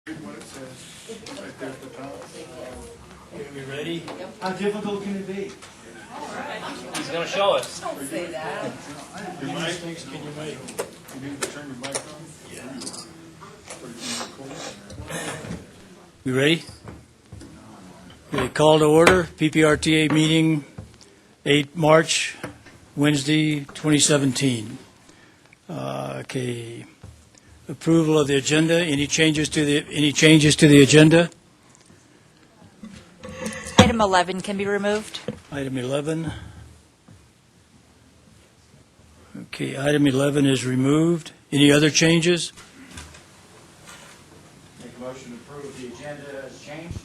What it says right there at the top. Okay, we ready? How difficult can it be? He's going to show us. Your mic, things can you make? You need to turn your mic on? Yeah. We ready? Okay, call to order, PPRTA meeting, 8 March, Wednesday, 2017. Okay, approval of the agenda. Any changes to the agenda? Item 11 can be removed. Item 11. Okay, item 11 is removed. Any other changes? Make a motion to approve the agenda as changed.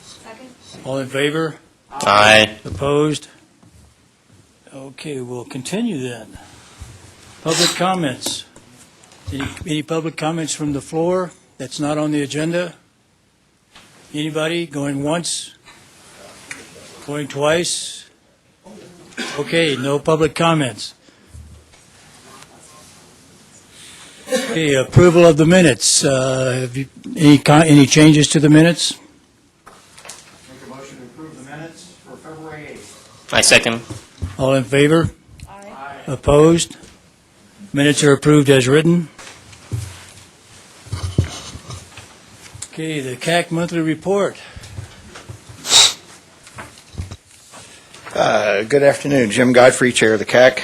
Second. All in favor? Aye. Opposed? Okay, we'll continue then. Public comments. Any public comments from the floor that's not on the agenda? Anybody going once? Going twice? Okay, no public comments. Okay, approval of the minutes. Have you, any changes to the minutes? Make a motion to approve the minutes for February 8th. I second. All in favor? Aye. Opposed? Minutes are approved as written. Okay, the CAC monthly report. Good afternoon. Jim Godfrey, Chair of the CAC.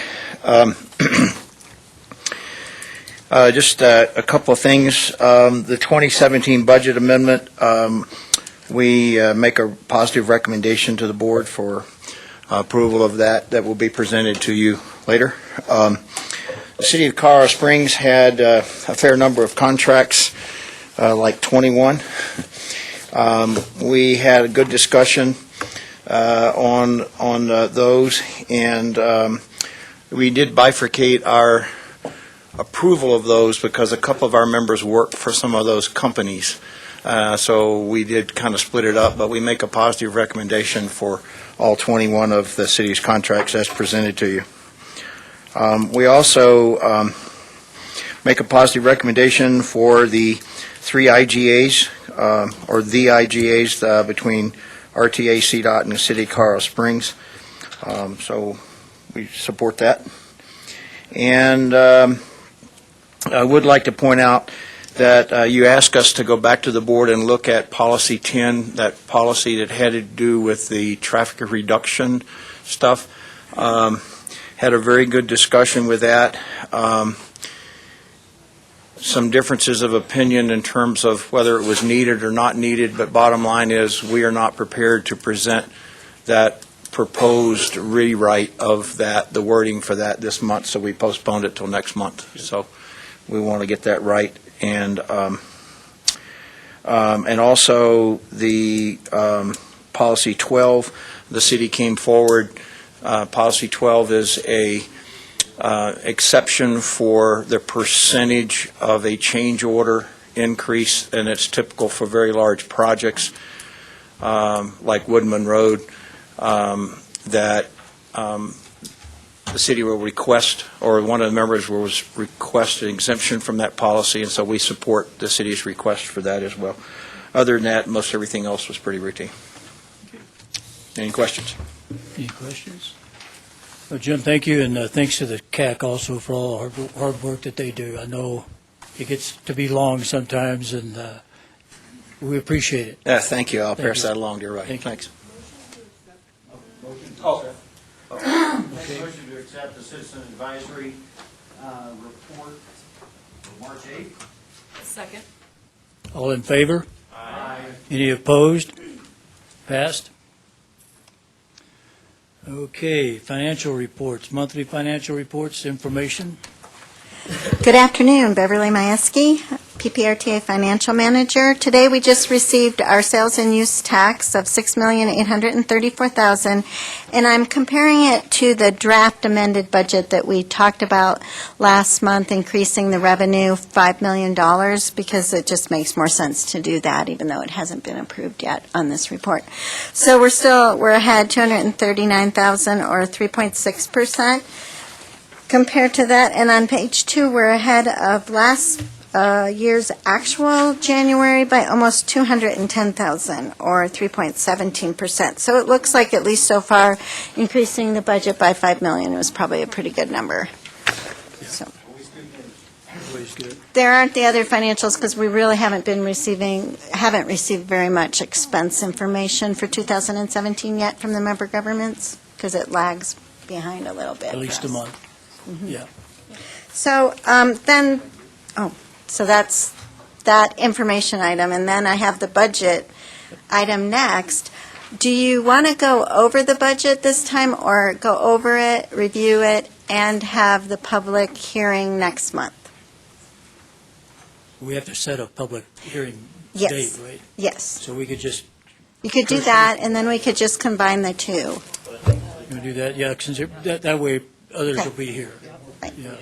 Just a couple of things. The 2017 budget amendment, we make a positive recommendation to the board for approval of that. That will be presented to you later. The City of Colorado Springs had a fair number of contracts, like 21. We had a good discussion on those, and we did bifurcate our approval of those because a couple of our members work for some of those companies. So we did kind of split it up, but we make a positive recommendation for all 21 of the city's contracts as presented to you. We also make a positive recommendation for the three IGAs, or the IGAs between RTA, CDOT, and the City of Colorado Springs. So we support that. And I would like to point out that you asked us to go back to the board and look at Policy 10, that policy that had to do with the traffic reduction stuff. Had a very good discussion with that. Some differences of opinion in terms of whether it was needed or not needed, but bottom line is we are not prepared to present that proposed rewrite of that, the wording for that this month, so we postponed it till next month. So we want to get that right. And also the Policy 12, the city came forward. Policy 12 is a exception for the percentage of a change order increase, and it's typical for very large projects like Woodman Road, that the city will request, or one of the members will request an exemption from that policy, and so we support the city's request for that as well. Other than that, most everything else was pretty routine. Any questions? Any questions? Well, Jim, thank you, and thanks to the CAC also for all the hard work that they do. I know it gets to be long sometimes, and we appreciate it. Yeah, thank you. I'll Thank pass you. that along to your right. Thank you. Thanks. Make a motion to accept the citizen advisory report for March 8th. Second. All in favor? Aye. Any opposed? Passed. Okay, financial reports, monthly financial reports, information. Good afternoon, Beverly Majewski, PPRTA Financial Manager. Today we just received our sales and use tax of $6,834,000, and I'm comparing it to the draft amended budget that we talked about last month, increasing the revenue $5 million, because it just makes more sense to do that, even though it hasn't been approved yet on this report. So we're ahead $239,000 or 3.6%. Compared to that, and on page 2, we're ahead of last year's actual January by almost 210,000, or 3.17%. So it looks like, at least so far, increasing the budget by $5 million was probably a pretty good number. So Always good. there aren't the other financials because we really haven't received very much expense information for 2017 yet from the member governments, because it lags behind a little bit. At least for a us. month. Yeah. So so that's that information item, and then I have the budget item next. Do you want to go over the budget this time, or go over it, review it, and have the public hearing next month? We have to set a public hearing Yes. date, right? Yes. So we could just, You could do that, and then we could just combine the two. you want to do that? Yeah, since that way others Okay. will be here. Right. Yeah.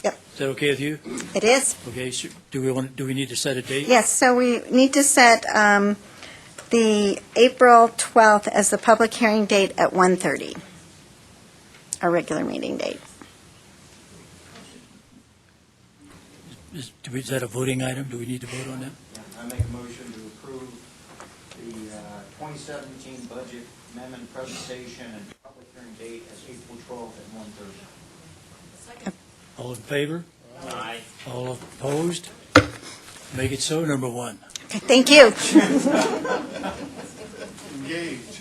Yep. Is that okay with you? It is? Okay, so do we need to set a date? Yes, so we need to set the April 12th as the public hearing date at 1:30, our regular meeting date. Is that a voting item? Do we need to vote on that? I make a motion to approve the 2017 budget amendment presentation and public hearing date as April 12th at 1:30. All in favor? Aye. All opposed? Make it so, number one. Okay, thank you. Engaged.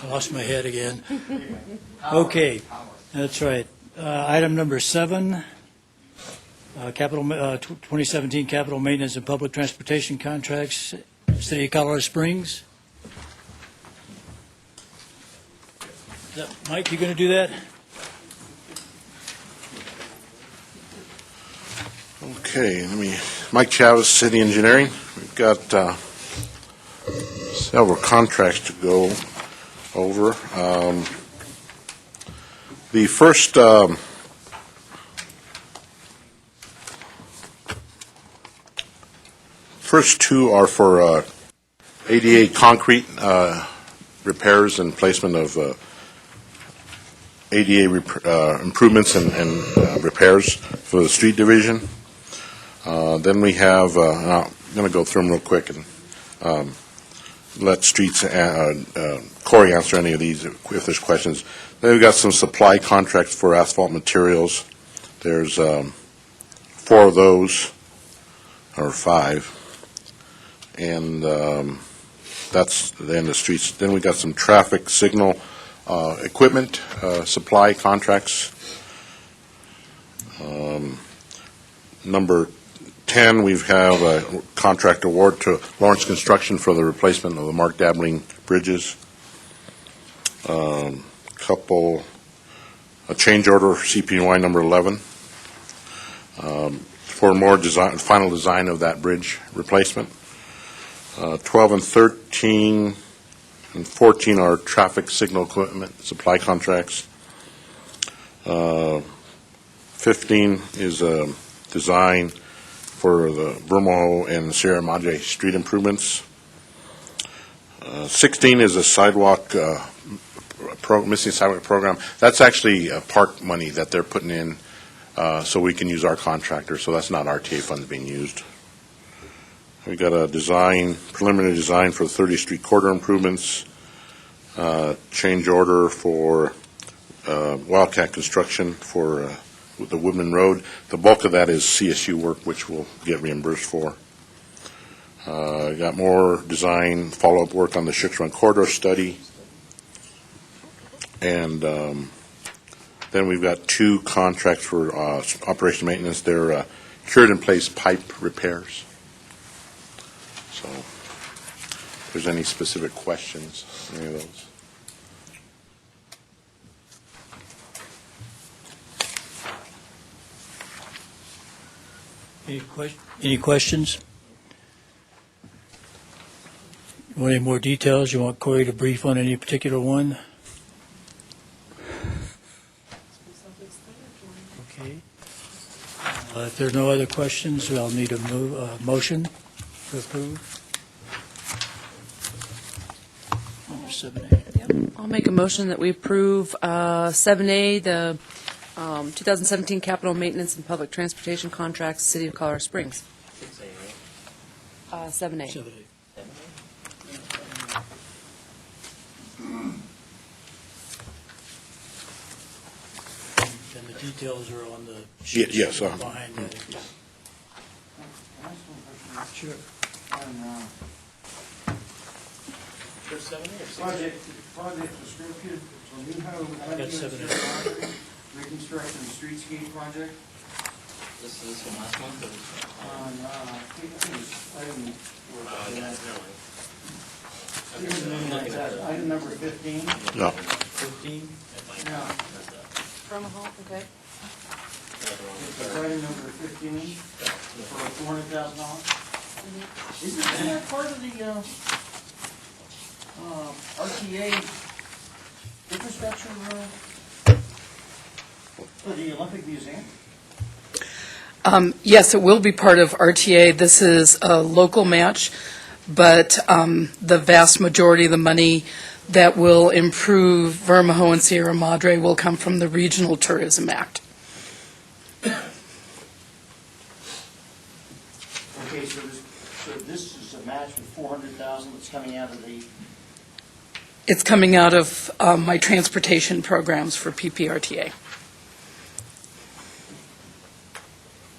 I lost my head again. Okay, that's right. Item number 7, 2017 capital maintenance and public transportation contracts, City of Colorado Springs. Mike, you going to do that? Okay, Mike Chavez, City Engineering. We've got several contracts to go over. The first two are for ADA concrete repairs and placement of ADA improvements and repairs for the street division. Then we have, I'm going to go through them real quick and let Corey answer any of these if there's questions. Then we've got some supply contracts for asphalt materials. There's 4 of those, or 5. And that's the end of streets. Then we got some traffic signal equipment supply contracts. Number 10, we have a contract award to Lawrence Construction for the replacement of the Mark Dabbling bridges. A change order, CPY number 11, for more final design of that bridge replacement. 12 and 13 and 14 are traffic signal equipment supply contracts. 15 is a design for the Vermoho and Sierra Madre street improvements. 16 is a sidewalk, missing sidewalk program. That's actually park money that they're putting in so we can use our contractor, so that's not RTA funds being used. We got a preliminary design for the 30th Street corridor improvements, change order for Wildcat Construction for the Woodman Road. The bulk of that is CSU work, which we'll get reimbursed for. Got more design follow-up work on the Shooks Run corridor study. And then we've got 2 contracts for operation maintenance. They're cured-in-place pipe repairs. So if there's any specific questions, any of those. Any questions? You want any more details? You want Corey to brief on any particular one? Okay. If there's no other questions, I'll need a motion to approve. 7A. I'll make a motion that we approve 7A, the 2017 capital maintenance and public transportation contracts, City of Colorado Springs. 7A. 7A. And the details are on the sheet. Yes, Behind that. Sure. Project description for New Home I got Avenue 7A. Reconstruction Streetscape Project This is from last month. on, I think it was item number 15. No. 15? Yeah, Okay. it's item number 15 for $400,000. Isn't that part of the, RTA infrastructure, for the Olympic Museum? Yes, it will be part of RTA. This is a local match, but the vast majority of the money that will improve Vermajo and Sierra Madre will come from the Regional Tourism Act. Okay, so this is a match for 400,000 that's coming out of the, It's coming out of my transportation programs for PPRTA.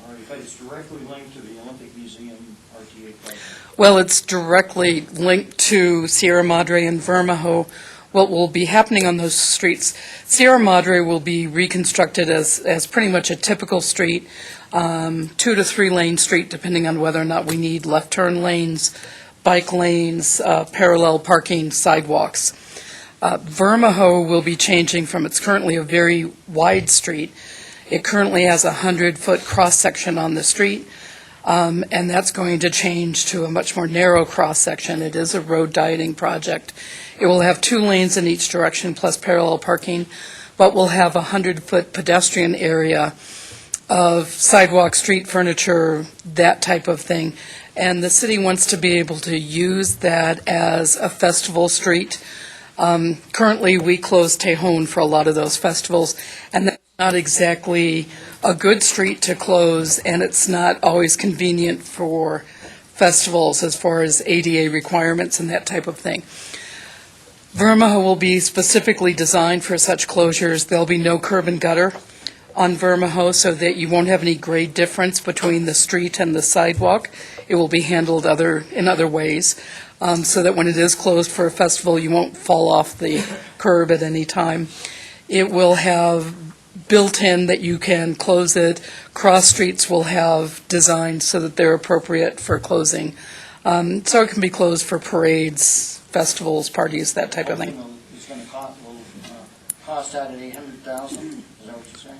or if it's directly linked to the Olympic Museum RTA project. Well, it's directly linked to Sierra Madre and Vermajo. What will be happening on those streets, Sierra Madre will be reconstructed as pretty much a typical street, 2 to 3 lane street, depending on whether or not we need left turn lanes, bike lanes, parallel parking, sidewalks. Vermajo will be changing from, it's currently a very wide street. It currently has a 100-foot cross-section on the street, and that's going to change to a much more narrow cross-section. It is a road dieting project. It will have 2 lanes in each direction plus parallel parking, but will have a 100-foot pedestrian area of sidewalk, street furniture, that type of thing. And the city wants to be able to use that as a festival street. Currently, we close Tejon for a lot of those festivals, and that's not exactly a good street to close, and it's not always convenient for festivals as far as ADA requirements and that type of thing. Vermajo will be specifically designed for such closures. There'll be no curb and gutter on Vermajo so that you won't have any grade difference between the street and the sidewalk. It will be handled in other ways, so that when it is closed for a festival, you won't fall off the curb at any time. It will have built-in that you can close it. Cross streets will have designs so that they're appropriate for closing. So it can be closed for parades, festivals, parties, that type of thing. It's going to cost out at 800,000, is that what you're saying?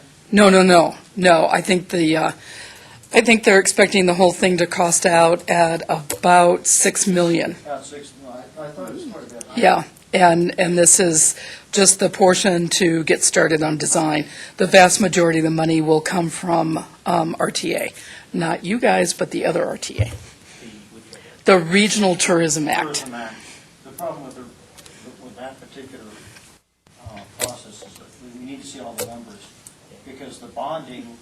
No. I think they're expecting the whole thing to cost out at about $6 million. About 6, no, I thought it was quite a bit higher. Yeah, and this is just the portion to get started on design. The vast majority of the money will come from RTA, not you guys, but the other RTA, the Regional Tourism Act. Tourism Act. The problem with that particular process is that we need to see all the numbers, because the bonding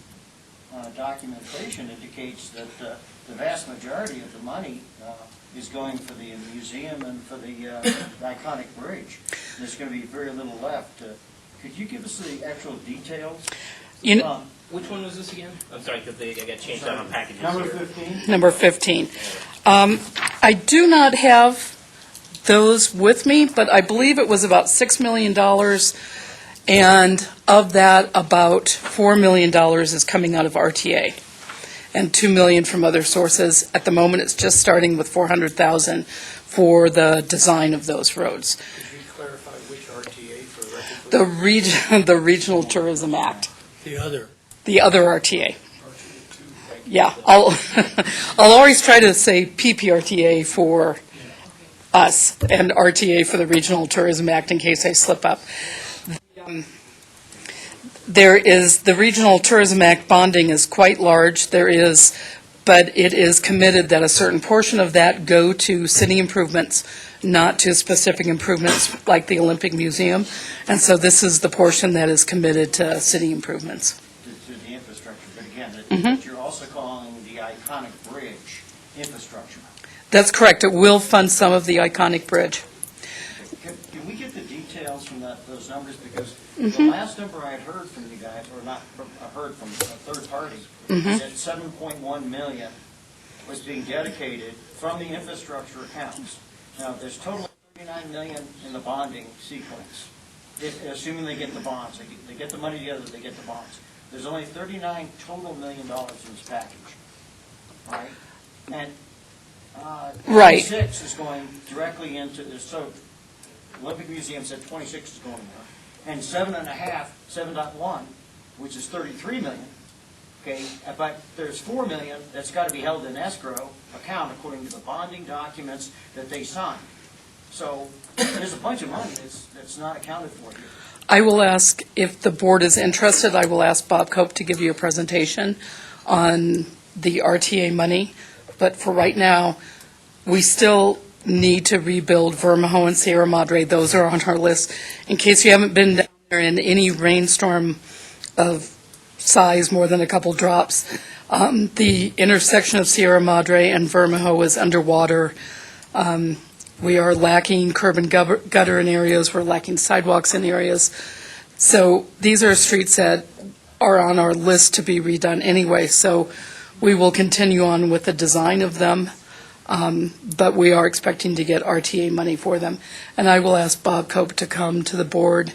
documentation indicates that the vast majority of the money is going for the museum and for the iconic bridge. There's going to be very little left. Could you give us the actual details? Which one was this again? I'm sorry, because I got changed out on packages Number here. 15? Number 15. I do not have those with me, but I believe it was about $6 million, and of that, about $4 million is coming out of RTA, and $2 million from other sources. At the moment, it's just starting with $400,000 for the design of those roads. Could you clarify which RTA for the record? The Regional Tourism Act, The other. the other RTA. RTA 2. Yeah, I'll always try to say PPRTA for us and RTA for the Regional Tourism Act in case I slip up. There is, the Regional Tourism Act bonding is quite large. There is but it is committed that a certain portion of that go to city improvements, not to specific improvements like the Olympic Museum. And so this is the portion that is committed to city improvements. To the infrastructure, but again, Mhm. that you're also calling the iconic bridge infrastructure. That's correct. It will fund some of the iconic bridge. Can we get the details from those numbers? Because the Mhm. last number I had heard from you guys, or not, heard from a third party, Mhm. said 7.1 million was being dedicated from the infrastructure accounts. Now, there's total 39 million in the bonding sequence, assuming they get the bonds. They get the money together, they get the bonds. There's only 39 total million dollars in this package, right? And Right. 26 is going directly into this, so Olympic Museum said 26 is going there. And 7.1, which is 33 million, okay, but there's 4 million that's got to be held in escrow account according to the bonding documents that they signed. So there's a bunch of money that's not accounted for here. I will ask, if the board is interested, I will ask Bob Cope to give you a presentation on the RTA money. But for right now, we still need to rebuild Vermejo and Sierra Madre. Those are on our list. In case you haven't been down there in any rainstorm of size more than a couple drops, the intersection of Sierra Madre and Vermejo is underwater. We are lacking curb and gutter in areas. We're lacking sidewalks in areas. So these are streets that are on our list to be redone anyway. So we will continue on with the design of them, but we are expecting to get RTA money for them. And I will ask Bob Cope to come to the board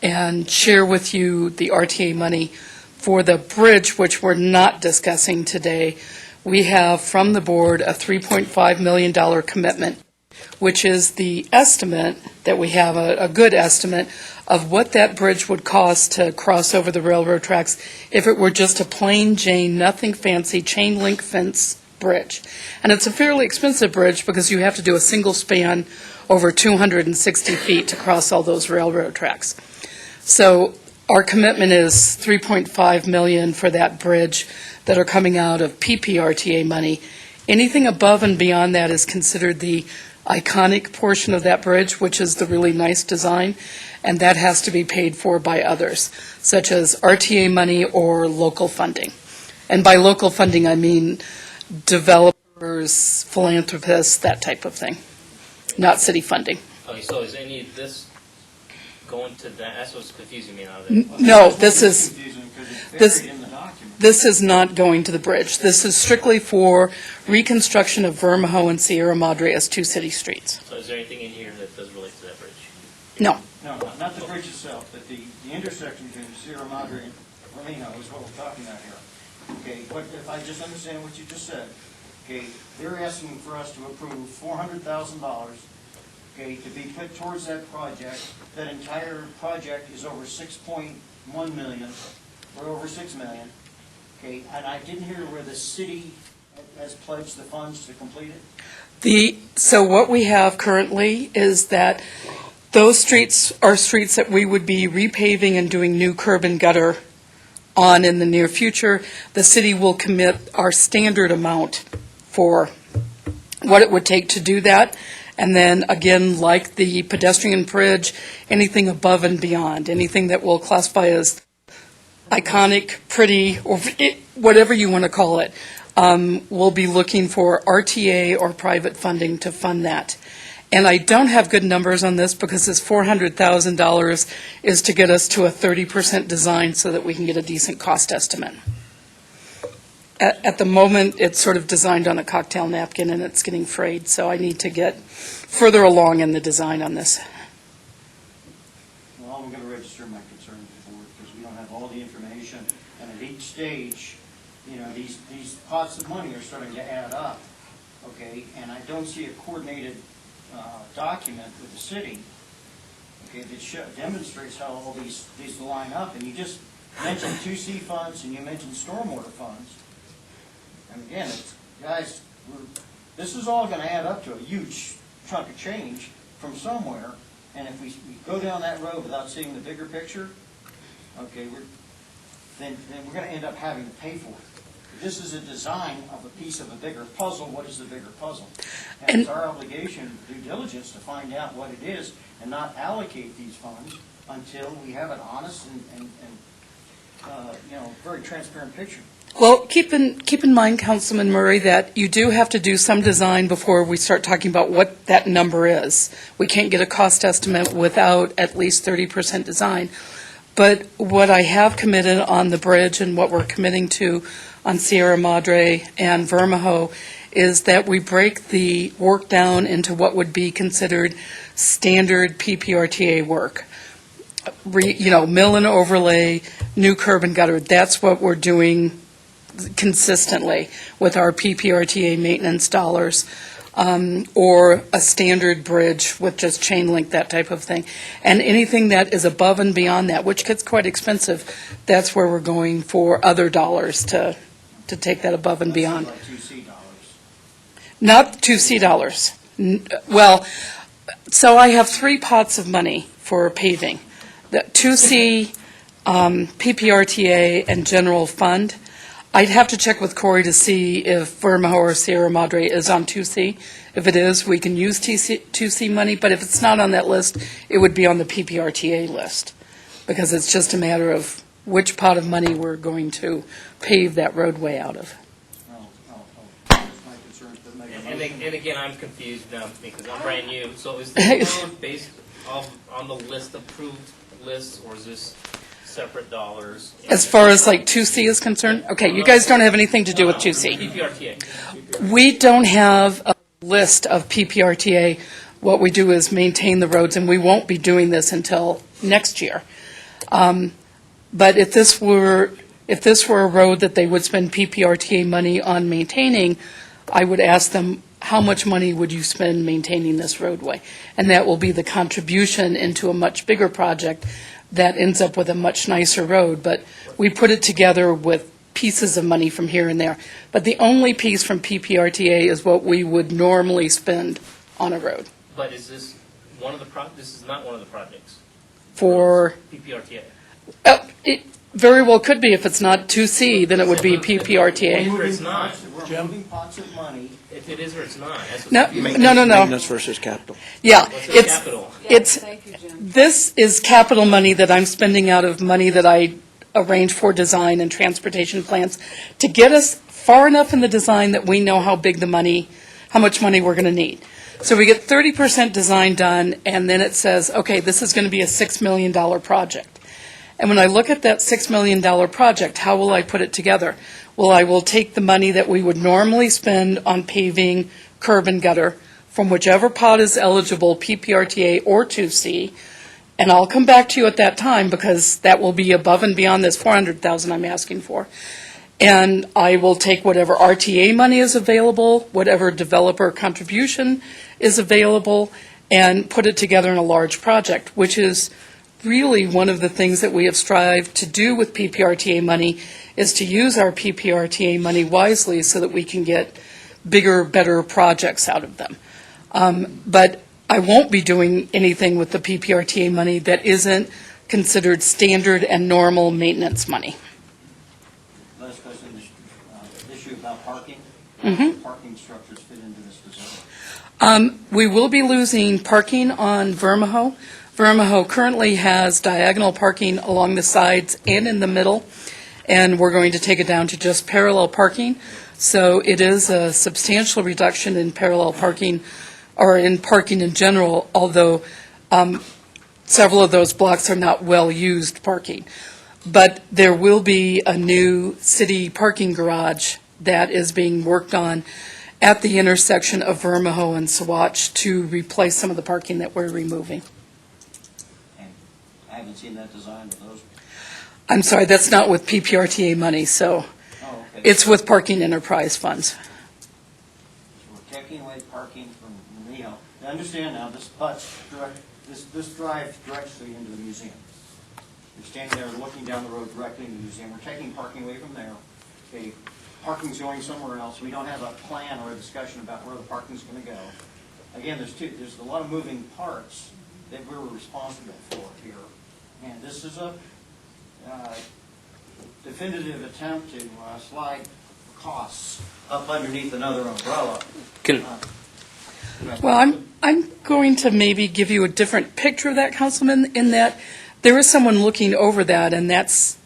and share with you the RTA money for the bridge, which we're not discussing today. We have from the board a $3.5 million commitment, which is the estimate that we have, a good estimate of what that bridge would cost to cross over the railroad tracks if it were just a plain Jane, nothing fancy, chain link fence bridge. And it's a fairly expensive bridge because you have to do a single span over 260 feet to cross all those railroad tracks. So our commitment is $3.5 million for that bridge that are coming out of PPRTA money. Anything above and beyond that is considered the iconic portion of that bridge, which is the really nice design, and that has to be paid for by others, such as RTA money or local funding. And by local funding, I mean developers, philanthropists, that type of thing, not city funding. Okay, so is any of this going to that? That's what's confusing me now. That No, this is, Confusing because it's this- buried in the document. this is not going to the bridge. This is strictly for reconstruction of Vermejo and Sierra Madre as two city streets. So is there anything in here that does relate to that bridge? No. No, not the bridge itself, but the intersection between Sierra Madre and Vermejo is what we're talking about here. Okay, but if I just understand what you just said, okay, they're asking for us to approve $400,000, okay, to be put towards that project. That entire project is over 6.1 million, or over 6 million, okay, and I didn't hear where the city has pledged the funds to complete it. So what we have currently is that those streets are streets that we would be repaving and doing new curb and gutter on in the near future. The city will commit our standard amount for what it would take to do that. And then, again, like the pedestrian bridge, anything above and beyond, anything that will classify as iconic, pretty, or whatever you want to call it, we'll be looking for RTA or private funding to fund that. And I don't have good numbers on this because this $400,000 is to get us to a 30% design so that we can get a decent cost estimate. At the moment, it's sort of designed on a cocktail napkin and it's getting frayed, so I need to get further along in the design on this. Well, I'm going to register my concern with the board because we don't have all the information. And at each stage, you know, these pots of money are starting to add up, okay? And I don't see a coordinated document with the city, okay, that demonstrates how all these line up. And you just mentioned 2C funds and you mentioned stormwater funds. And again, guys, this is all going to add up to a huge chunk of change from somewhere. And if we go down that road without seeing the bigger picture, okay, then we're going to end up having to pay for it. This is a design of a piece of a bigger puzzle. What is the bigger puzzle? And And- it's our obligation, due diligence, to find out what it is and not allocate these funds until we have an honest and very transparent picture. Well, keep in mind, Councilman Murray, that you do have to do some design before we start talking about what that number is. We can't get a cost estimate without at least 30% design. But what I have committed on the bridge and what we're committing to on Sierra Madre and Vermejo is that we break the work down into what would be considered standard PPRTA work. Mill and overlay, new curb and gutter. That's what we're doing consistently with our PPRTA maintenance dollars, or a standard bridge with just chain link, that type of thing. And anything that is above and beyond that, which gets quite expensive, that's where we're going for other dollars to take that above and beyond. Like $2C dollars. Not $2C dollars. Well, so I have 3 pots of money for paving. The 2C, PPRTA, and general fund. I'd have to check with Corey to see if Vermejo or Sierra Madre is on 2C. If it is, we can use 2C money, but if it's not on that list, it would be on the PPRTA list, because it's just a matter of which pot of money we're going to pave that roadway out of. That's my concern. To make a motion. And again, I'm confused now because I'm brand new. So is this road based on the list, approved list, or is this separate dollars? As far as like 2C is concerned? Okay, you guys don't have anything to do with 2C. PPRTA. We don't have a list of PPRTA. What we do is maintain the roads, and we won't be doing this until next year. But if this were a road that they would spend PPRTA money on maintaining, I would ask them, how much money would you spend maintaining this roadway? And that will be the contribution into a much bigger project that ends up with a much nicer road. But we put it together with pieces of money from here and there. But the only piece from PPRTA is what we would normally spend on a road But is this one of the this is not one of the projects for, PPRTA. it very well could be. If it's not 2C, then it would be PPRTA. Or it's not. We're moving pots of money. If it is or it's not. That's what's No, confusing. no. Maintenance versus capital. Yeah, What's the it's, capital? this is capital money that I'm spending out of money that I arrange for design and transportation plans to get us far enough in the design that we know how much money we're going to need. So we get 30% design done, and then it says, okay, this is going to be a $6 million project. And when I look at that $6 million project, how will I put it together? Well, I will take the money that we would normally spend on paving, curb and gutter, from whichever pot is eligible, PPRTA or 2C, and I'll come back to you at that time, because that will be above and beyond this $400,000 I'm asking for. And I will take whatever RTA money is available, whatever developer contribution is available, and put it together in a large project, which is really one of the things that we have strived to do with PPRTA money, is to use our PPRTA money wisely so that we can get bigger, better projects out of them. But I won't be doing anything with the PPRTA money that isn't considered standard and normal maintenance money. Last question, the issue about parking. Mhm. Parking structures fit into this design. We will be losing parking on Vermejo. Vermejo currently has diagonal parking along the sides and in the middle, and we're going to take it down to just parallel parking. So it is a substantial reduction in parallel parking, or in parking in general, although several of those blocks are not well-used parking. But there will be a new city parking garage that is being worked on at the intersection of Vermejo and Saguache to replace some of the parking that we're removing. And I haven't seen that design of those. I'm sorry, that's not with PPRTA money, so Oh, okay. it's with parking enterprise funds. So we're taking away parking from, I understand now, this drives directly into the museum. You're standing there looking down the road directly into the museum. We're taking parking away from there. Okay, parking's going somewhere else. We don't have a plan or a discussion about where the parking's going to go. Again, there's a lot of moving parts that we're responsible for here. And this is a definitive attempt to slide costs up underneath another umbrella. Can, Well, I'm going to maybe give you a different picture of that, Councilman, in that there is someone looking over that, and that's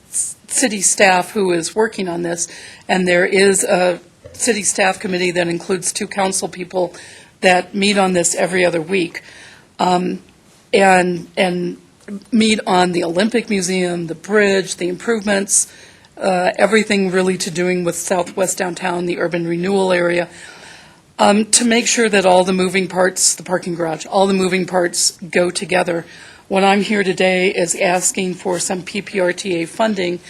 city staff who is working on this, and there is a city staff committee that includes 2 council people that meet on this every other week, and meet on the Olympic Museum, the bridge, the improvements, everything really to doing with Southwest Downtown, the urban renewal area, to make sure that all the moving parts, the parking garage, all the moving parts go together. What I'm here today is asking for some PPRTA funding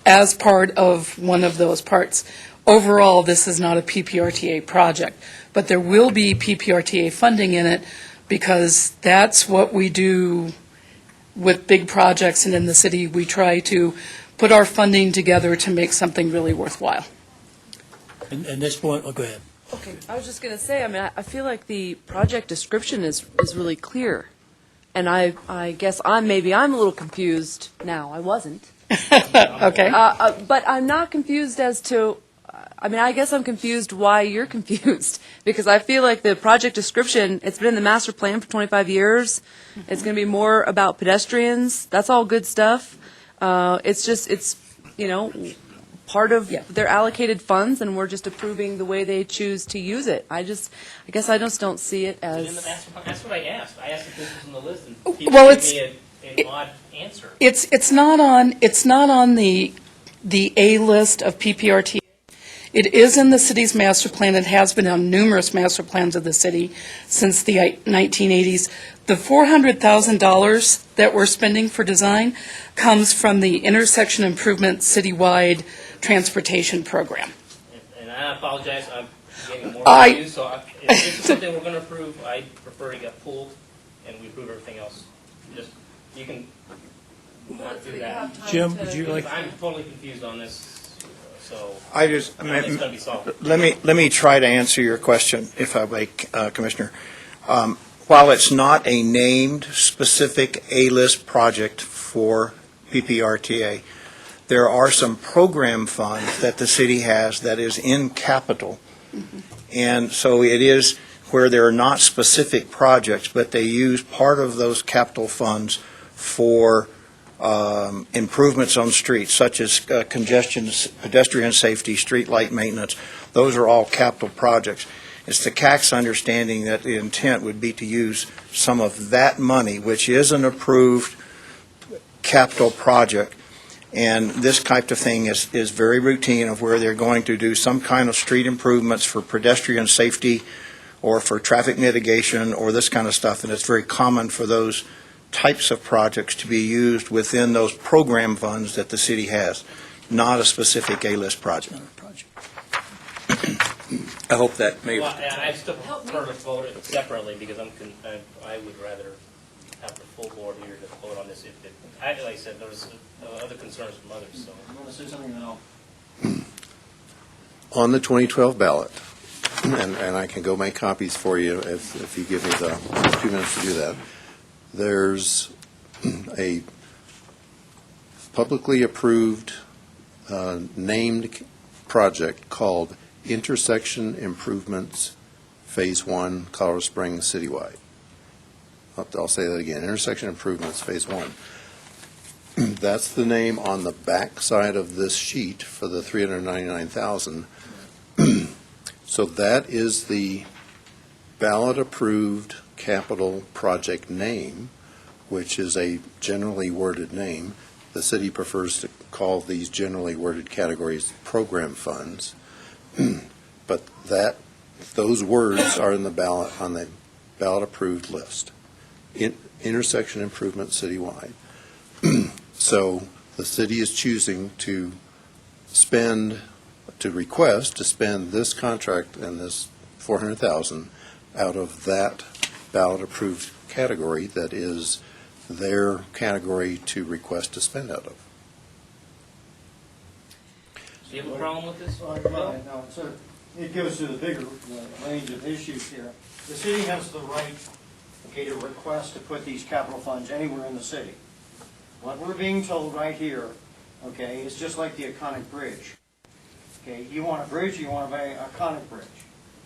as part of one of those parts. Overall, this is not a PPRTA project, but there will be PPRTA funding in it because that's what we do with big projects, and in the city, we try to put our funding together to make something really worthwhile. And this point, go ahead. Okay, I was just going to say, I mean, I feel like the project description is really clear. And I guess maybe I'm a little confused now. I wasn't. Okay? But I'm not confused as to, I mean, I guess I'm confused why you're confused. Because I feel like the project description, it's been in the master plan for 25 years. It's going to be more about pedestrians. That's all good stuff. It's part of their allocated funds, and we're just approving the way they choose to use it. I guess I just don't see it in the as. that's what I asked. I asked if this was on the list, and people Well, gave me an odd answer. It's not on the A list of PPRT. It is in the city's master plan. It has been on numerous master plans of the city since the 1980s. The $400,000 that we're spending for design comes from the Intersection Improvement Citywide Transportation Program. And I apologize, I'm getting more I- confused, so if this is something we're going to approve, I prefer to get pulled, and we approve everything else. Just, you can not do that. Jim, would you like? I'm totally confused on this, so I just, I think it's going to be solved. let me try to answer your question, if I may, Commissioner. While it's not a named specific A-list project for PPRTA, there are some program funds that the city has that is in capital. And so it is where there are not specific projects, but they use part of those capital funds for improvements on streets, such as congestion, pedestrian safety, street light maintenance. Those are all capital projects. It's the CAC's understanding that the intent would be to use some of that money, which is an approved capital project. And this type of thing is very routine, of where they're going to do some kind of street improvements for pedestrian safety or for traffic mitigation or this kind of stuff. And it's very common for those types of projects to be used within those program funds that the city has, not a specific A-list project. I hope that may. Well, and I still prefer to vote it separately, because I would rather have the full board here to vote on this. Like I said, there was other concerns from others, so. You want to say something now? On the 2012 ballot, and I can go make copies for you if you give me the 2 minutes to do that, there's a publicly approved named project called Intersection Improvements Phase 1, Colorado Springs Citywide. I'll say that again, Intersection Improvements Phase 1. That's the name on the back side of this sheet for the $399,000. So that is the ballot-approved capital project name, which is a generally worded name. The city prefers to call these generally worded categories program funds. But those words are in the ballot, on the ballot-approved list. Intersection improvement citywide. So the city is choosing to request to spend this contract and this $400,000 out of that ballot-approved category that is their category to request to spend out of. Do you have a problem with this? No, so it goes to the bigger range of issues here. The city has the right, to request to put these capital funds anywhere in the city. What we're being told right here, is just like the Iconic Bridge. Okay, you want a bridge, you want a conic bridge.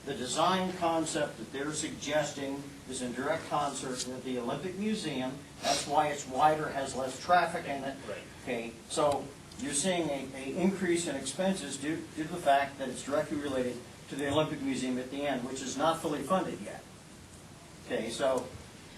The design concept that they're suggesting is in direct concert with the Olympic Museum. That's why it's wider, has less traffic in it. Right. Okay, so you're seeing a increase in expenses due to the fact that it's directly related to the Olympic Museum at the end, which is not fully funded yet. Okay, so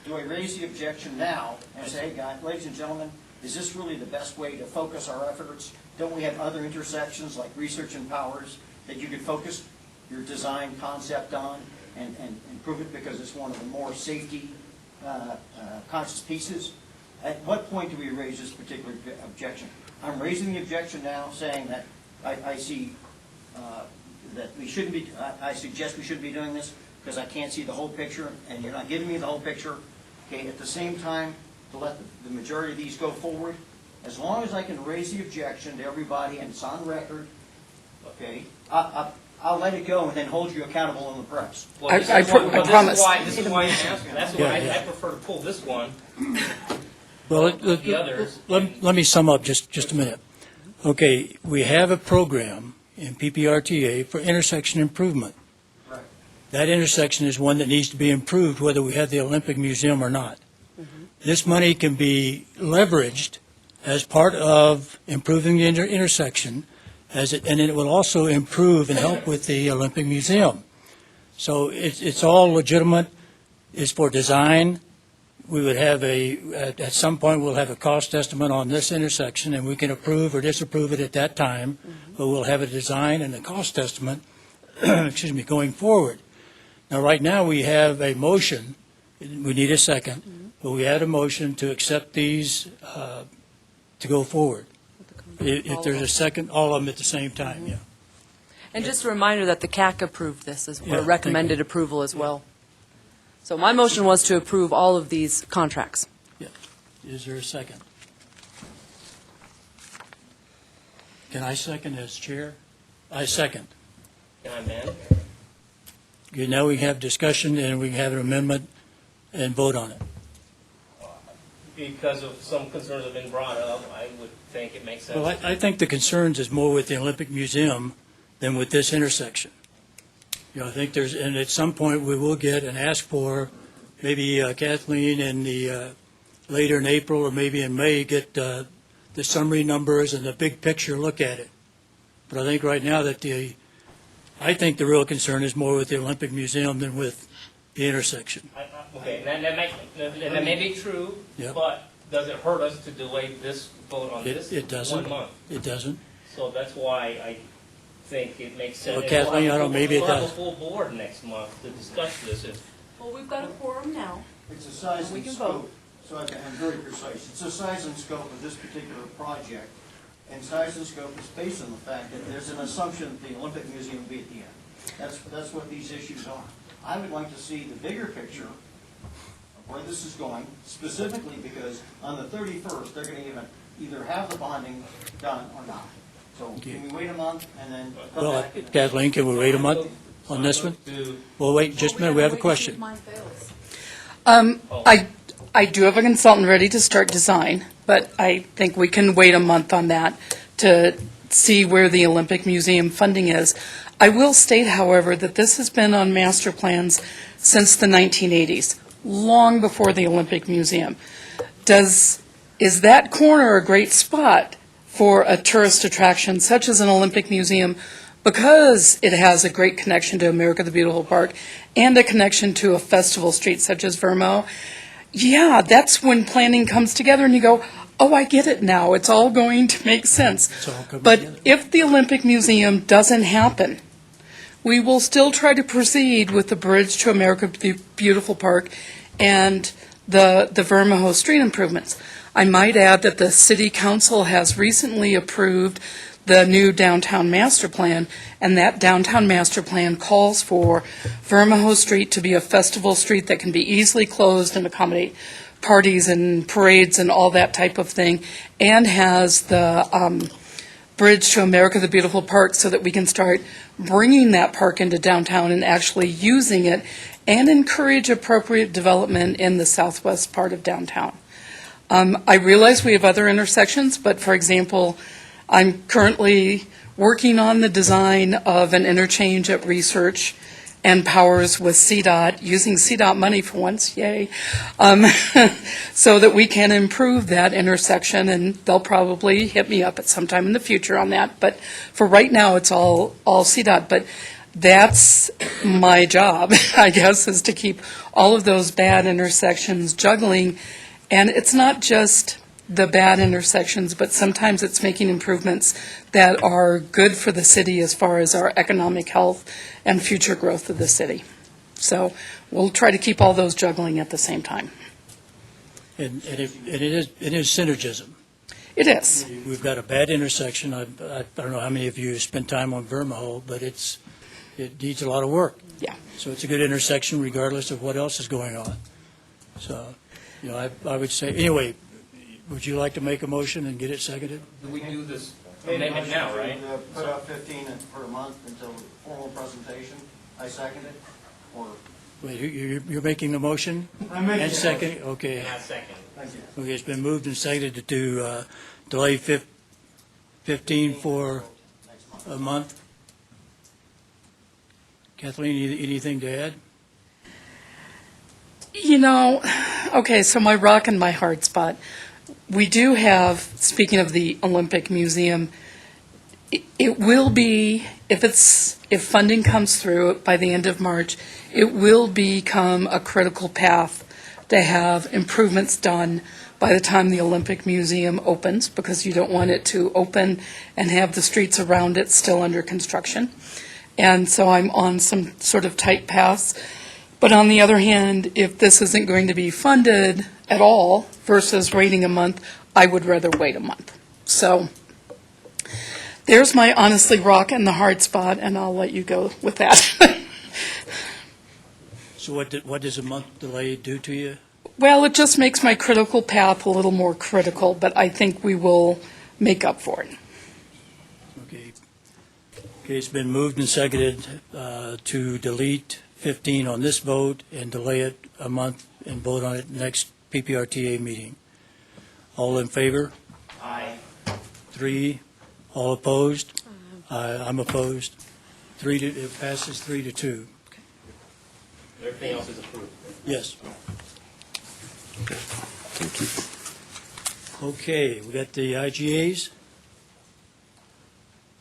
do I raise the objection now and say, guys, ladies and gentlemen, is this really the best way to focus our efforts? Don't we have other intersections like Research and Powers that you could focus your design concept on and improve it because it's one of the more safety conscious pieces? At what point do we raise this particular objection? I'm raising the objection now, saying that I see that we shouldn't be, I suggest we shouldn't be doing this because I can't see the whole picture and you're not giving me the whole picture. Okay, at the same time, to let the majority of these go forward, as long as I can raise the objection to everybody and it's on record, okay, I'll let it go and then hold you accountable in the press. Well, this I is why- well, promise. This is why I'm asking. That's why I prefer to pull this one. Well, The others. let me sum up just a minute. Okay, we have a program in PPRTA for intersection improvement. Right. That intersection is one that needs to be improved whether we have the Olympic Museum or not. This money can be leveraged as part of improving the intersection, and it will also improve and help with the Olympic Museum. So it's all legitimate. It's for design. We would have at some point, we'll have a cost estimate on this intersection, and we can approve or disapprove it at that time, but we'll have a design and a cost estimate, excuse me, going forward. Now, right now, we have a motion. We need a second, but we had a motion to accept these to go forward. If there's a second, all of them at the same time, yeah. And just a reminder that the CAC approved this as Yeah, for recommended approval as well. So my motion was to approve all of these contracts. Is there a second? Can I second as chair? I second. Can I amend? Okay, now we have discussion and we can have an amendment and vote on it. Because of some concerns have been brought up, I would think it makes sense. Well, I think the concerns is more with the Olympic Museum than with this intersection. You know, I think and at some point we will get and ask for, maybe Kathleen in later in April or maybe in May, get the summary numbers and the big picture look at it. But I think right now I think the real concern is more with the Olympic Museum than with the intersection. Okay, that may be true, Yep. but does it hurt us to delay this vote on this It doesn't. 1 month? It doesn't. So that's why I think it makes sense. Well, And we'll Kathleen, have a I don't know, maybe it We'll have does. a full board next month to discuss this. Well, we've got a quorum now. It's the size We and can scope, so I'm very precise. It's the size and scope of this particular project, and size and scope is based on the fact that there's an assumption that the Olympic Museum will be at the end. That's what these issues are. I would like to see the bigger picture of where this is going, specifically because on the 31st, they're going to either have the bonding done or not. So can we wait a month and then come Well, back? Kathleen, can we wait a month on this one? Well, wait just a minute, we have a question. Mine fails. I do have a consultant ready to start design, but I think we can wait a month on that to see where the Olympic Museum funding is. I will state, however, that this has been on master plans since the 1980s, long before the Olympic Museum. Is that corner a great spot for a tourist attraction such as an Olympic Museum, because it has a great connection to America the Beautiful Park and a connection to a festival street such as Vermo? Yeah, that's when planning comes together and you go, oh, I get it now. It's all going to make sense. It's all coming But together. if the Olympic Museum doesn't happen, we will still try to proceed with the bridge to America the Beautiful Park and the Vermo street improvements. I might add that the City Council has recently approved the new downtown master plan, and that downtown master plan calls for Vermo Street to be a festival street that can be easily closed and accommodate parties and parades and all that type of thing, and has the bridge to America the Beautiful Park so that we can start bringing that park into downtown and actually using it and encourage appropriate development in the southwest part of downtown. I realize we have other intersections, but for example, I'm currently working on the design of an interchange at Research and Powers with CDOT, using CDOT money for once, yay, so that we can improve that intersection, and they'll probably hit me up at some time in the future on that. But for right now, it's all CDOT. But that's my job, I guess, is to keep all of those bad intersections juggling. And it's not just the bad intersections, but sometimes it's making improvements that are good for the city as far as our economic health and future growth of the city. So we'll try to keep all those juggling at the same time. And it is synergism. It is. We've got a bad intersection. I don't know how many of you spent time on Vermaho, but it needs a lot of work. Yeah. So it's a good intersection regardless of what else is going on. So, I would say, anyway, would you like to make a motion and get it seconded? Do we do this amendment now, right? Put up 15 per month until formal presentation. I second it, or? Wait, you're making a motion? I'm making And a second, motion. okay. And I second. Thank you. Okay, it's been moved and seconded to delay 15 for a month. Kathleen, anything to add? Okay, so my rock and my hard spot. We do have, speaking of the Olympic Museum, it will be, if funding comes through by the end of March, it will become a critical path to have improvements done by the time the Olympic Museum opens, because you don't want it to open and have the streets around it still under construction. And so I'm on some sort of tight paths. But on the other hand, if this isn't going to be funded at all versus waiting a month, I would rather wait a month. So there's my honestly rock and the hard spot, and I'll let you go with that. So what does a month delay do to you? Well, it just makes my critical path a little more critical, but I think we will make up for it. Okay. Okay, it's been moved and seconded to delete 15 on this vote and delay it a month and vote on it next PPRTA meeting. All in favor? Aye. 3. All opposed? I'm opposed. It passes 3-2. Everything else is approved. Yes. Thank you. Okay, we got the IGAs.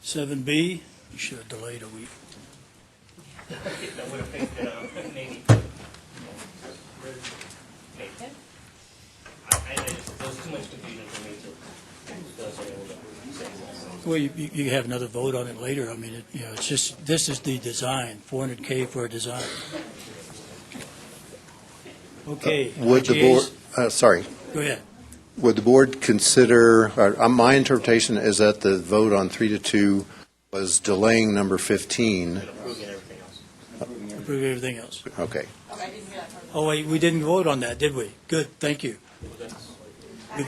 7B, you should have delayed a week. That would have picked it up, maybe. Maybe. There was too much confusion for me to discuss it. Well, you have another vote on it later. I mean, it's just, this is the design, $400K for a design. Okay. Would the board, IGAs. sorry, Go ahead. would the board consider, my interpretation is that the vote on 3-2 was delaying number 15. And approving everything else. Approve everything else. Okay. Oh, wait, we didn't vote on that, did we? Good, thank you. We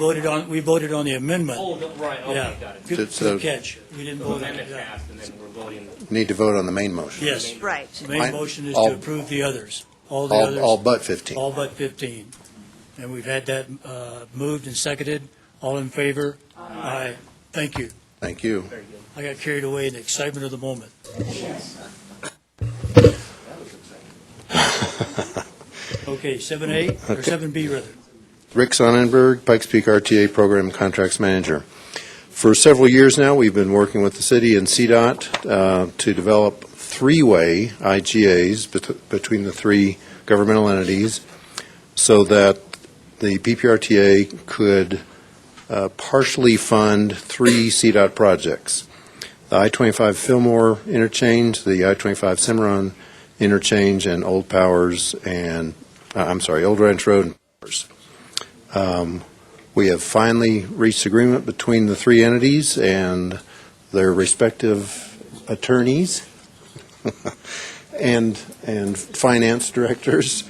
voted on the amendment. Oh, no, right, Yeah. okay, got it. Good So- catch. We didn't The vote on amendment that. passed, and then we're voting. Need to vote on the main motion. Yes. Right. The main motion is All- to approve the others. All the All others, but 15. all but 15. And we've had that moved and seconded. All in favor? Aye. Thank you. Thank you. Very good. I got carried away in the excitement of the moment. Okay, 7A, or 7B rather. Rick Sonnenberg, Pikes Peak RTA Program Contracts Manager. For several years now, we've been working with the city and CDOT to develop three-way IGAs between the three governmental entities so that the PPRTA could partially fund three CDOT projects. The I-25 Fillmore interchange, the I-25 Cimarron interchange, and Old Powers and, Old Ranch Road and Powers. We have finally reached agreement between the three entities and their respective attorneys and finance directors,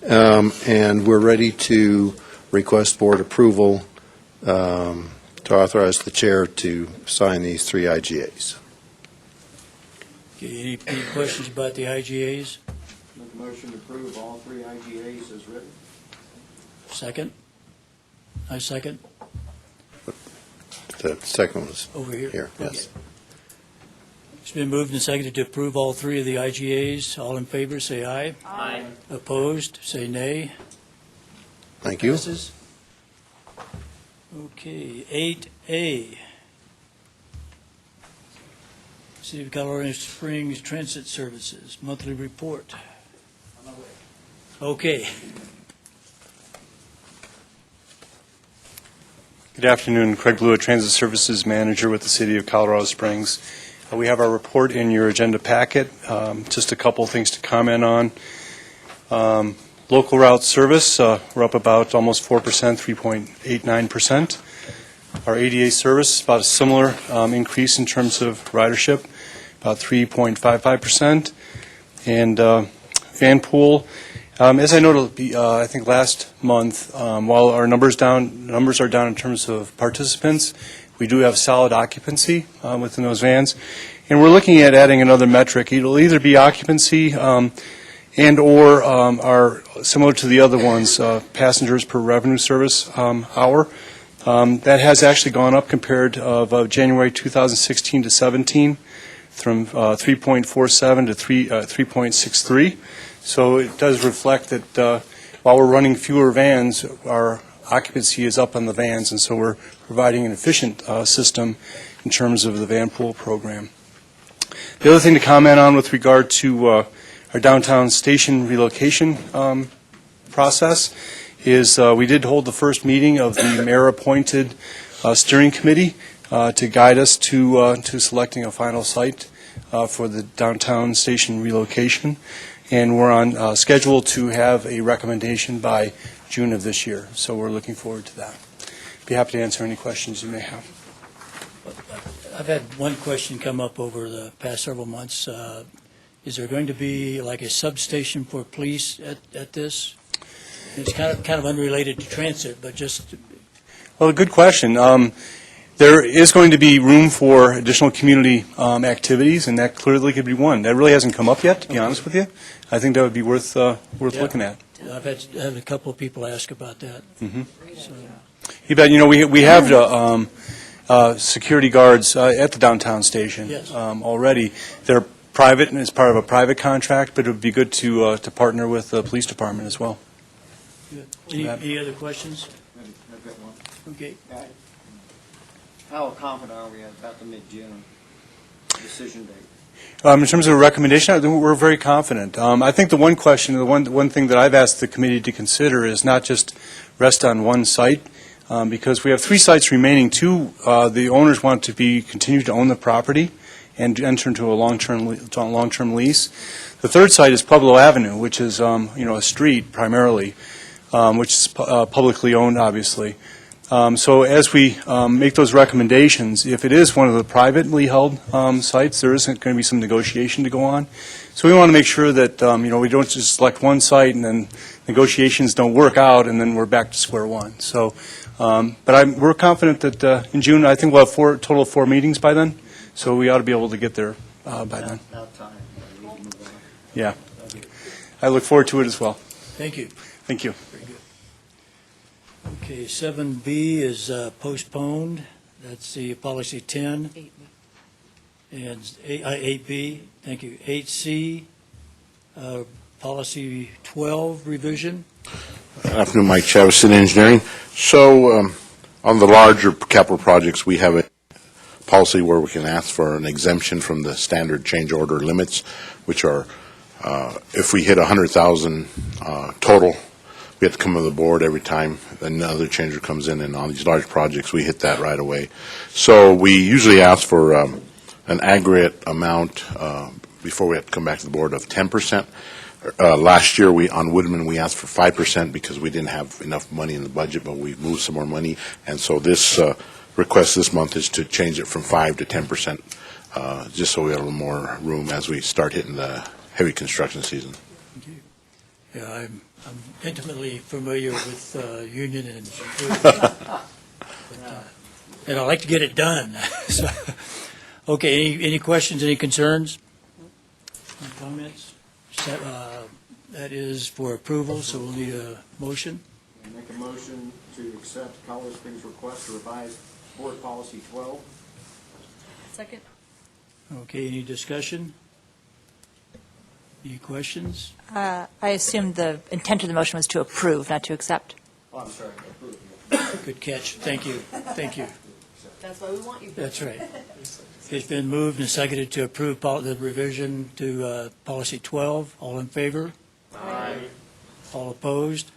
and we're ready to request board approval to authorize the chair to sign these three IGAs. Okay, any questions about the IGAs? Make a motion to approve all three IGAs as written. Second? I second. The second was Over here? here, yes. It's been moved and seconded to approve all three of the IGAs. All in favor, say aye. Aye. Opposed, say nay. Thank you. Passes. Okay, 8A. City of Colorado Springs Transit Services, monthly report. Okay. Good afternoon. Craig Blewett, Transit Services Manager with the City of Colorado Springs. We have our report in your agenda packet. Just a couple of things to comment on. Local route service, we're up about almost 4%, 3.89%. Our ADA service, about a similar increase in terms of ridership, about 3.55%. And van pool, as I noted, I think last month, while our numbers are down in terms of participants, we do have solid occupancy within those vans. And we're looking at adding another metric. It'll either be occupancy and or are similar to the other ones, passengers per revenue service hour. That has actually gone up compared of January 2016 to 17, from 3.47 to 3.63. So it does reflect that while we're running fewer vans, our occupancy is up on the vans, and so we're providing an efficient system in terms of the van pool program. The other thing to comment on with regard to our downtown station relocation process is we did hold the first meeting of the mayor-appointed steering committee to guide us to selecting a final site for the downtown station relocation. And we're on schedule to have a recommendation by June of this year. So we're looking forward to that. Be happy to answer any questions you may have. I've had one question come up over the past several months. Is there going to be like a substation for police at this? It's kind of unrelated to transit, but just... Well, a good question. There is going to be room for additional community activities, and that clearly could be one. That really hasn't come up yet, to be honest with you. I think that would be worth looking at. I've had a couple of people ask about that. Mm-hmm. So, You bet. We have security guards at the downtown station Yes. already. They're private, and it's part of a private contract, but it would be good to partner with the police department as well. good. Any other questions? I've got one. Okay. How confident are we about the mid-June decision date? In terms of a recommendation, I think we're very confident. I think the one question, the one thing that I've asked the committee to consider is not just rest on one site, because we have 3 sites remaining. 2, the owners want to continue to own the property and enter into a long-term lease. The 3rd site is Pueblo Avenue, which is a street primarily, which is publicly owned, obviously. So as we make those recommendations, if it is one of the privately held sites, there isn't going to be some negotiation to go on. So we want to make sure that we don't just select one site and then negotiations don't work out and then we're back to square one. So, but we're confident that in June, I think we'll have total of 4 meetings by then. So we ought to be able to get there by then. About time. Yeah, I look forward to it as well. Thank you. Thank you. Very good. Okay, 7B is postponed. That's the policy 10. 8B. And 8B, thank you. 8C, policy 12 revision. Good afternoon, Mike Chavez, City Engineering. So on the larger capital projects, we have a policy where we can ask for an exemption from the standard change order limits, which are if we hit 100,000 total, we have to come to the board every time another changer comes in, and on these large projects, we hit that right away. So we usually ask for an aggregate amount before we have to come back to the board of 10%. Last year, on Woodman, we asked for 5% because we didn't have enough money in the budget, but we moved some more money. And so this request this month is to change it from 5 to 10%, just so we have a little more room as we start hitting the heavy construction season. Yeah, I'm intimately familiar with union and and I like to get it done. So, okay, any questions, any concerns? Any comments? That is for approval, so we'll need a motion. Make a motion to accept Colorado Springs' request to revise Board Policy 12. Second. Okay, any discussion? Any questions? I assumed the intent of the motion was to approve, not to accept. Oh, I'm sorry, approved. Good catch. Thank you. Thank you. That's why we want you. That's right. It's been moved and seconded to approve the revision to policy 12. All in favor? Aye. All opposed?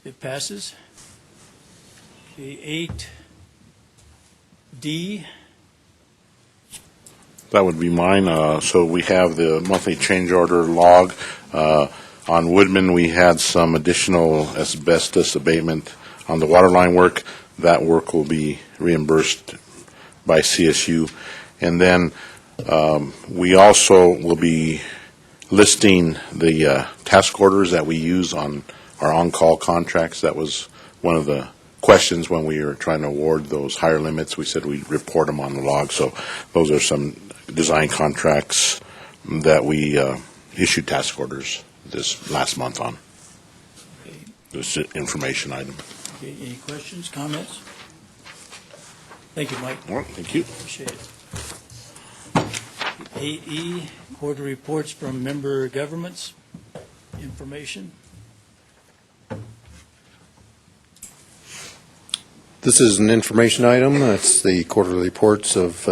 It passes. Okay, 8D. That would be mine. So we have the monthly change order log. On Woodman, we had some additional asbestos abatement on the water line work. That work will be reimbursed by CSU. And then we also will be listing the task orders that we use on our on-call contracts. That was one of the questions when we were trying to award those higher limits. We said we'd report them on the log. So those are some design contracts that we issued task orders this last month on. This information item. Okay, any questions, comments? Thank you, Mike. All right, thank you. Appreciate it. 8E, quarter reports from member governments. Information. This is an information item. That's the quarterly reports of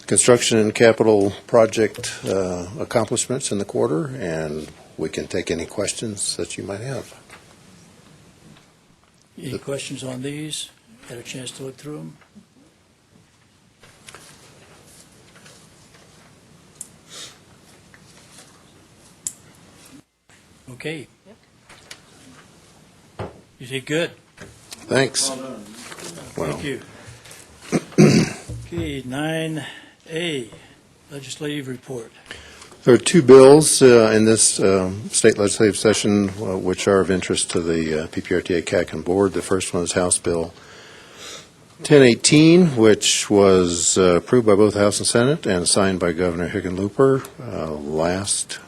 construction and capital project accomplishments in the quarter, and we can take any questions that you might have. Any questions on these? Had a chance to look through them? Okay. You did good. Thanks. Thank you. Okay, 9A, legislative report. There are two bills in this state legislative session which are of interest to the PPRTA CAC and board. The first one is House Bill 1018, which was approved by both House and Senate and signed by Governor Hickenlooper last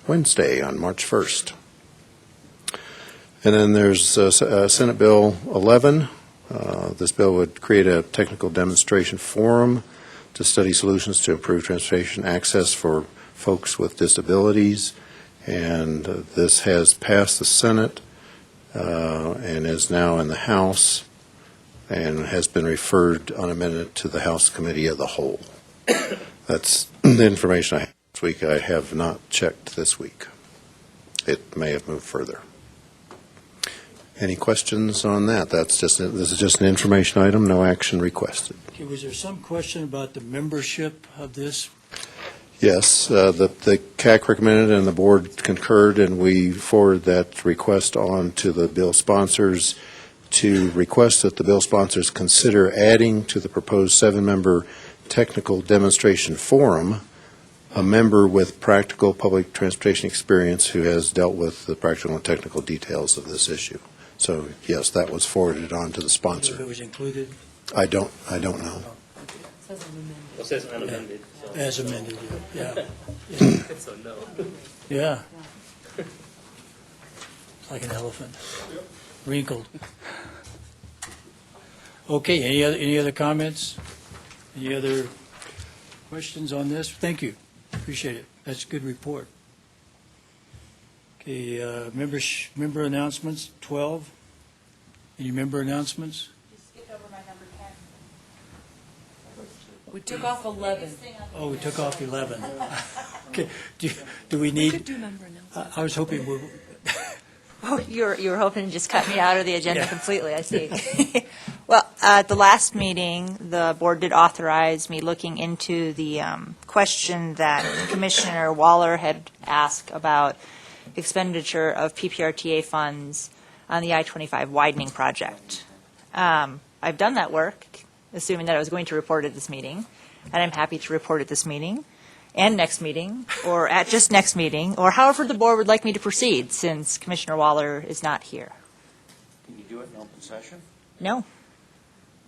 Wednesday on March 1st. And then there's Senate Bill 11. This bill would create a technical demonstration forum to study solutions to improve transportation access for folks with disabilities. And this has passed the Senate and is now in the House and has been referred unamended to the House Committee of the Whole. That's the information I have this week. I have not checked this week. It may have moved further. Any questions on that? This is just an information item, no action requested. Okay, was there some question about the membership of this? Yes, the CAC recommended and the board concurred, and we forwarded that request on to the bill sponsors to request that the bill sponsors consider adding to the proposed 7-member technical demonstration forum a member with practical public transportation experience who has dealt with the practical and technical details of this issue. So, yes, that was forwarded on to the If sponsor. it was included? I don't know. It says unamended. So. As amended, yeah. So no. Yeah. It's like an elephant, wrinkled. Okay, any other comments? Any other questions on this? Thank you, appreciate it. That's a good report. Okay, member announcements, 12. Any member announcements? We took off 11. Oh, we took off 11. Okay, do we need? Could do member announcements. I was hoping we. Oh, you were hoping to just cut me out of the agenda Yeah. completely, I see. Well, at the last meeting, the board did authorize me looking into the question that Commissioner Waller had asked about expenditure of PPRTA funds on the I-25 widening project. I've done that work, assuming that I was going to report at this meeting, and I'm happy to report at this meeting and next meeting, or at just next meeting, or however the board would like me to proceed, since Commissioner Waller is not here. Can you do it in open session? No.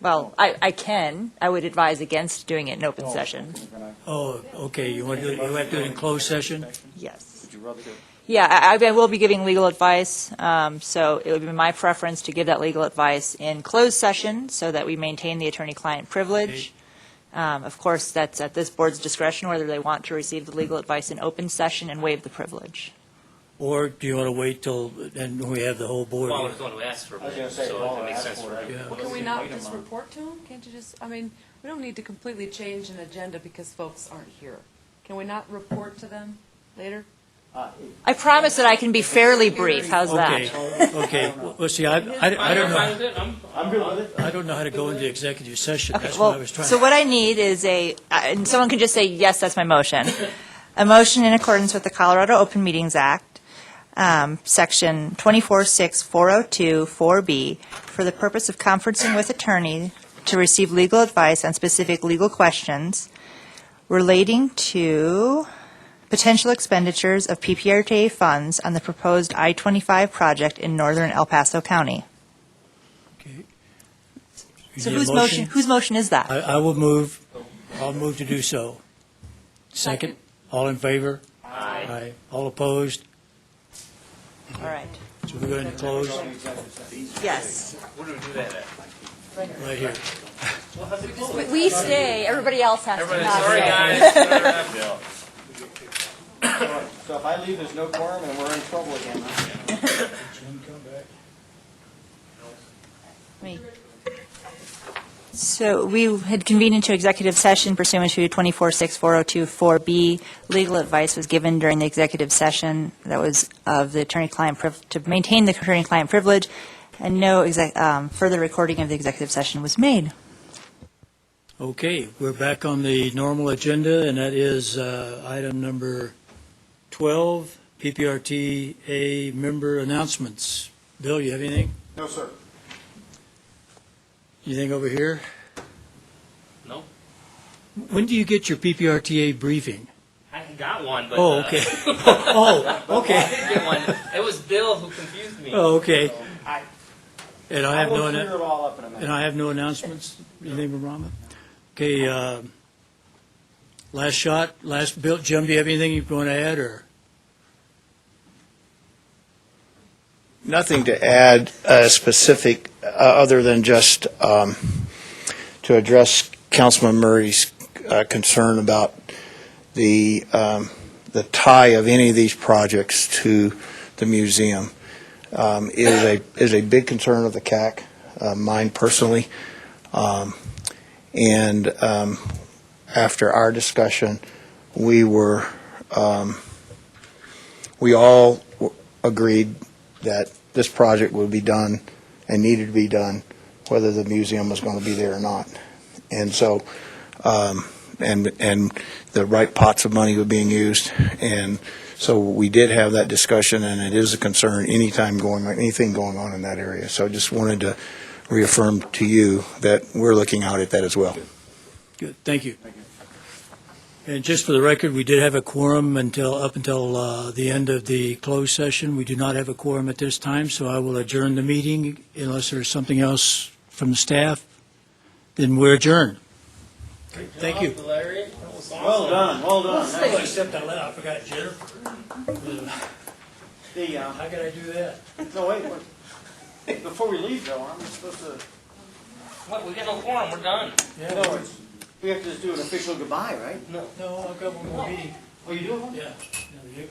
Well, I can. I would advise against doing it in open session. Oh, okay, you want to do it in closed session? Yes. Would you rather do it? Yeah, I will be giving legal advice, so it would be my preference to give that legal advice in closed session so that we maintain the attorney-client privilege. Of course, that's at this board's discretion whether they want to receive the legal advice in open session and waive the privilege. Or do you want to wait till, and we have the whole board? Waller was going to ask for a I was minute, gonna say, so Waller it makes asked sense for for it. him. Yeah. Well, can we not just report to them? Can't you just, I mean, we don't need to completely change an agenda because folks aren't here. Can we not report to them later? I promise that I can be fairly brief. How's Okay, that? okay. Well, see, I don't Fine with know, it. I'm good with it. I don't know how to go into executive session. Okay, That's why I well, was trying. so what I need is and someone can just say, yes, that's my motion. A motion in accordance with the Colorado Open Meetings Act, Section 246402 4B, for the purpose of conferencing with attorney to receive legal advice on specific legal questions relating to potential expenditures of PPRTA funds on the proposed I-25 project in northern El Paso County. Okay. You So need a whose motion is that? I will move, I'll move to do so. Second, all in favor? Aye. All opposed? All right. So we're going to close Yes. Where do we do that at? right here. We stay, everybody else has to Everybody, not sorry, stay. guys. So if I leave, there's no quorum and we're in trouble again, huh? So we had convened into executive session pursuant to 246402 4B. Legal advice was given during the executive session that was of the attorney-client to maintain the attorney-client privilege, and no further recording of the executive session was made. Okay, we're back on the normal agenda, and that is item number 12, PPRTA member announcements. Bill, you have anything? No, sir. Anything over here? No, When do you get your PPRTA briefing? I got one, but. Oh, okay. Oh, I okay. did get one. It was Bill who confused me. Oh, okay. I And I have will no, clear it all up in a minute. and I have no announcements? Anything from Rama? Okay, last shot, last, Bill, Jim, do you have anything you want to add, or? Nothing to add specific, other than just to address Councilman Murray's concern about the tie of any of these projects to the museum is a big concern of the CAC, mine personally. And after our discussion, we all agreed that this project would be done and needed to be done, whether the museum was going to be there or not. And so, and the right pots of money were being used. And so we did have that discussion, and it is a concern anything going on in that area. So I just wanted to reaffirm to you that we're looking out at that as well. Good, thank you. And just for the record, we did have a quorum up until the end of the closed session. We do not have a quorum at this time, so I will adjourn the meeting unless there's something else from the staff. Then we're adjourned. Thank you. Larry. That was awesome. Well done, well done. Except I forgot Jennifer. How could I do that? No, wait, before we leave though, aren't we supposed to, What, we got no quorum, we're done. no, we have to just do an official goodbye, right? No, I've got one more meeting. Oh, you do? Yeah.